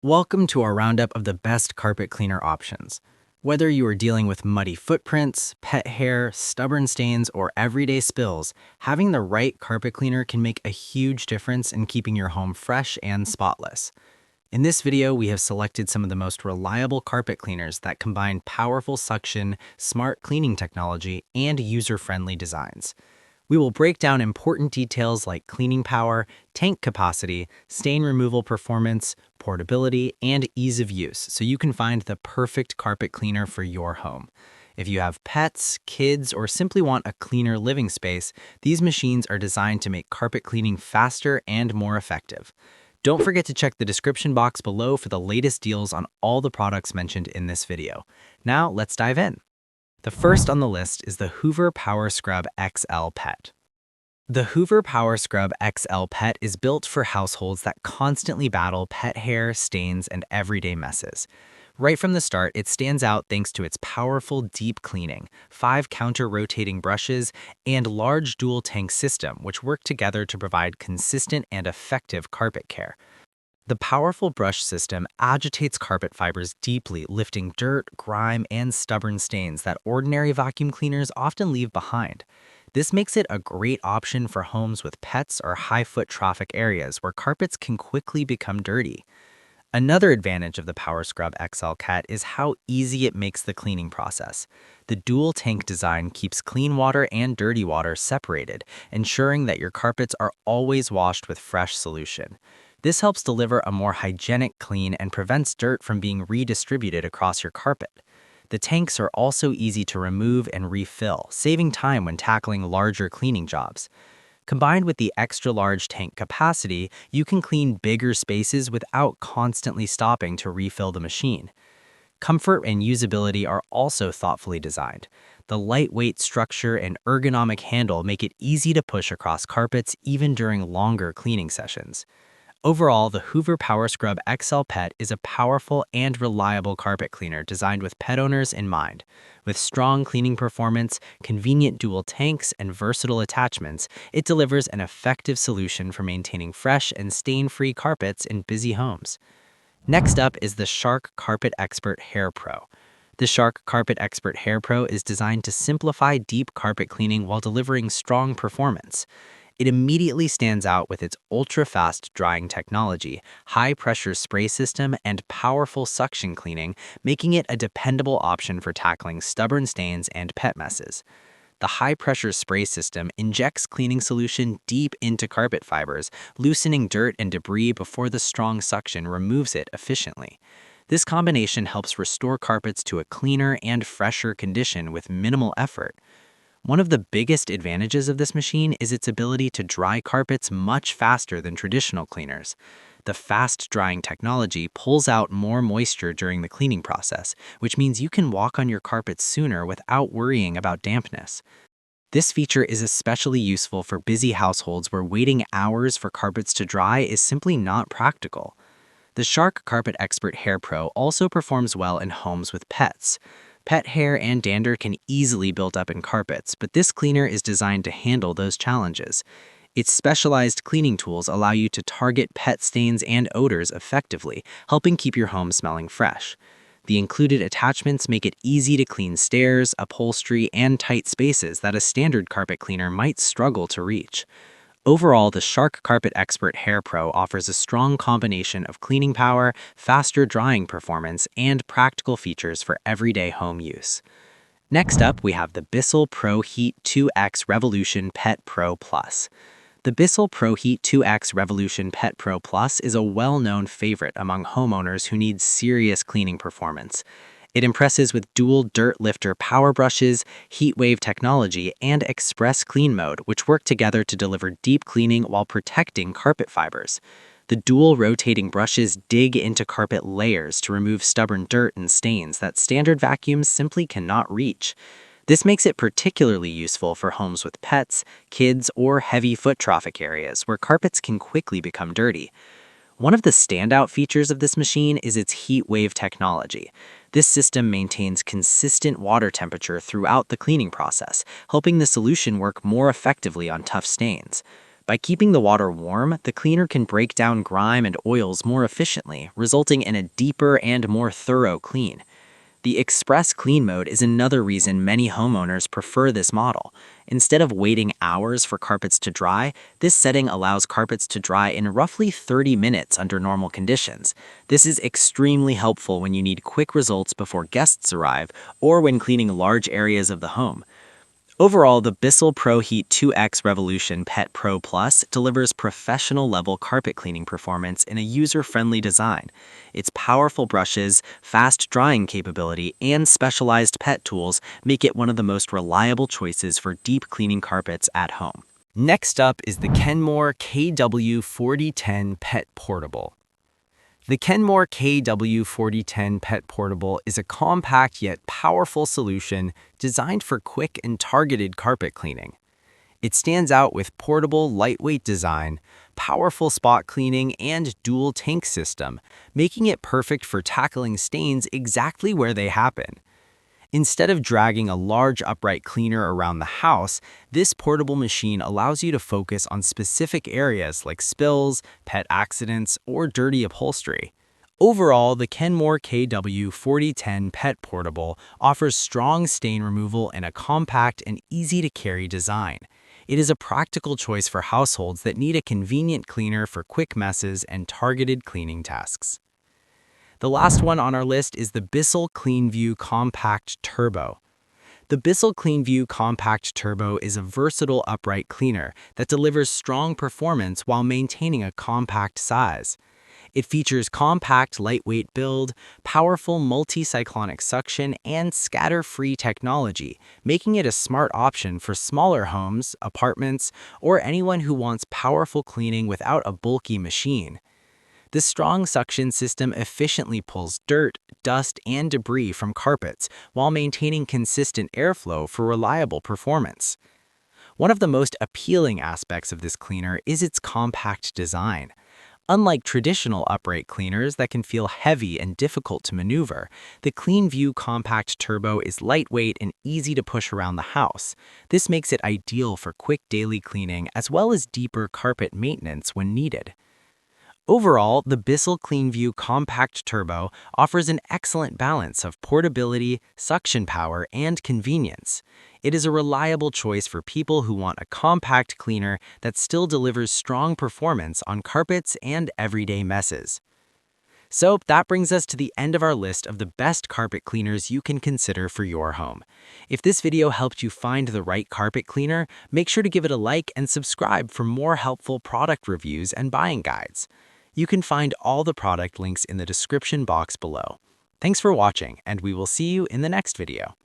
Welcome to our roundup of the best carpet cleaner options. Whether you are dealing with muddy footprints, pet hair, stubborn stains, or everyday spills, having the right carpet cleaner can make a huge difference in keeping your home fresh and spotless. In this video, we have selected some of the most reliable carpet cleaners that combine powerful suction, smart cleaning technology, and user-friendly designs. We will break down important details like cleaning power, tank capacity, stain removal performance, portability, and ease of use so you can find the perfect carpet cleaner for your home. If you have pets, kids, or simply want a cleaner living space, these machines are designed to make carpet cleaning faster and more effective. Don't forget to check the description box below for the latest deals on all the products mentioned in this video. Now, let's dive in. The first on the list is the Hoover Power Scrub XL Pet. The Hoover Power Scrub XL Pet is built for households that constantly battle pet hair, stains, and everyday messes. Right from the start, it stands out thanks to its powerful deep cleaning, 5 counter-rotating brushes, and large dual tank system, which work together to provide consistent and effective carpet care. The powerful brush system agitates carpet fibers deeply, lifting dirt, grime, and stubborn stains that ordinary vacuum cleaners often leave behind. This makes it a great option for homes with pets or high foot traffic areas where carpets can quickly become dirty. Another advantage of the Power Scrub XL Cat is how easy it makes the cleaning process. The dual tank design keeps clean water and dirty water separated, ensuring that your carpets are always washed with fresh solution. This helps deliver a more hygienic clean and prevents dirt from being redistributed across your carpet. The tanks are also easy to remove and refill, saving time when tackling larger cleaning jobs. Combined with the extra-large tank capacity, you can clean bigger spaces without constantly stopping to refill the machine. Comfort and usability are also thoughtfully designed. The lightweight structure and ergonomic handle make it easy to push across carpets even during longer cleaning sessions. Overall, the Hoover Power Scrub XL Pet is a powerful and reliable carpet cleaner designed with pet owners in mind. With strong cleaning performance, convenient dual tanks, and versatile attachments, it delivers an effective solution for maintaining fresh and stain-free carpets in busy homes. Next up is the Shark Carpet Expert Hair Pro. The Shark Carpet Expert Hair Pro is designed to simplify deep carpet cleaning while delivering strong performance. It immediately stands out with its ultra-fast drying technology, high-pressure spray system, and powerful suction cleaning, making it a dependable option for tackling stubborn stains and pet messes. The high-pressure spray system injects cleaning solution deep into carpet fibers, loosening dirt and debris before the strong suction removes it efficiently. This combination helps restore carpets to a cleaner and fresher condition with minimal effort. One of the biggest advantages of this machine is its ability to dry carpets much faster than traditional cleaners. The fast drying technology pulls out more moisture during the cleaning process, which means you can walk on your carpets sooner without worrying about dampness. This feature is especially useful for busy households where waiting hours for carpets to dry is simply not practical. The Shark Carpet Expert Hair Pro also performs well in homes with pets. Pet hair and dander can easily build up in carpets, but this cleaner is designed to handle those challenges. Its specialized cleaning tools allow you to target pet stains and odors effectively, helping keep your home smelling fresh. The included attachments make it easy to clean stairs, upholstery, and tight spaces that a standard carpet cleaner might struggle to reach. Overall, the Shark Carpet Expert Hair Pro offers a strong combination of cleaning power, faster drying performance, and practical features for everyday home use. Next up, we have the Bissell Pro Heat 2X Revolution Pet Pro Plus. The Bissell Pro Heat 2X Revolution Pet Pro Plus is a well-known favorite among homeowners who need serious cleaning performance. It impresses with dual dirt lifter power brushes, heat wave technology, and express clean mode, which work together to deliver deep cleaning while protecting carpet fibers. The dual rotating brushes dig into carpet layers to remove stubborn dirt and stains that standard vacuums simply cannot reach. This makes it particularly useful for homes with pets, kids, or heavy foot traffic areas where carpets can quickly become dirty. One of the standout features of this machine is its heat wave technology. This system maintains consistent water temperature throughout the cleaning process, helping the solution work more effectively on tough stains. By keeping the water warm, the cleaner can break down grime and oils more efficiently, resulting in a deeper and more thorough clean. The Express Clean mode is another reason many homeowners prefer this model. Instead of waiting hours for carpets to dry, this setting allows carpets to dry in roughly 30 minutes under normal conditions. This is extremely helpful when you need quick results before guests arrive or when cleaning large areas of the home. Overall, the Bissell ProHeat 2X Revolution Pet Pro Plus delivers professional-level carpet cleaning performance in a user-friendly design. Its powerful brushes, fast drying capability, and specialized pet tools make it one of the most reliable choices for deep cleaning carpets at home. Next up is the Kenmore KW4010 Pet Portable. The Kenmore KW4010 Pet Portable is a compact yet powerful solution designed for quick and targeted carpet cleaning. It stands out with portable, lightweight design, powerful spot cleaning, and dual tank system, making it perfect for tackling stains exactly where they happen. Instead of dragging a large upright cleaner around the house, this portable machine allows you to focus on specific areas like spills, pet accidents, or dirty upholstery. Overall, the Kenmore KW4010 Pet Portable offers strong stain removal and a compact and easy-to-carry design. It is a practical choice for households that need a convenient cleaner for quick messes and targeted cleaning tasks. The last one on our list is the Bissell CleanView Compact Turbo. The Bissell CleanView Compact Turbo is a versatile upright cleaner that delivers strong performance while maintaining a compact size. It features compact, lightweight build, powerful multi-cyclonic suction, and scatter-free technology, making it a smart option for smaller homes, apartments, or anyone who wants powerful cleaning without a bulky machine. The strong suction system efficiently pulls dirt, dust, and debris from carpets while maintaining consistent airflow for reliable performance. One of the most appealing aspects of this cleaner is its compact design. Unlike traditional upright cleaners that can feel heavy and difficult to maneuver, the CleanView Compact Turbo is lightweight and easy to push around the house. This makes it ideal for quick daily cleaning as well as deeper carpet maintenance when needed. Overall, the Bissell CleanView Compact Turbo offers an excellent balance of portability, suction power, and convenience. It is a reliable choice for people who want a compact cleaner that still delivers strong performance on carpets and everyday messes. So that brings us to the end of our list of the best carpet cleaners you can consider for your home. If this video helped you find the right carpet cleaner, make sure to give it a like and subscribe for more helpful product reviews and buying guides. You can find all the product links in the description box below. Thanks for watching, and we will see you in the next video.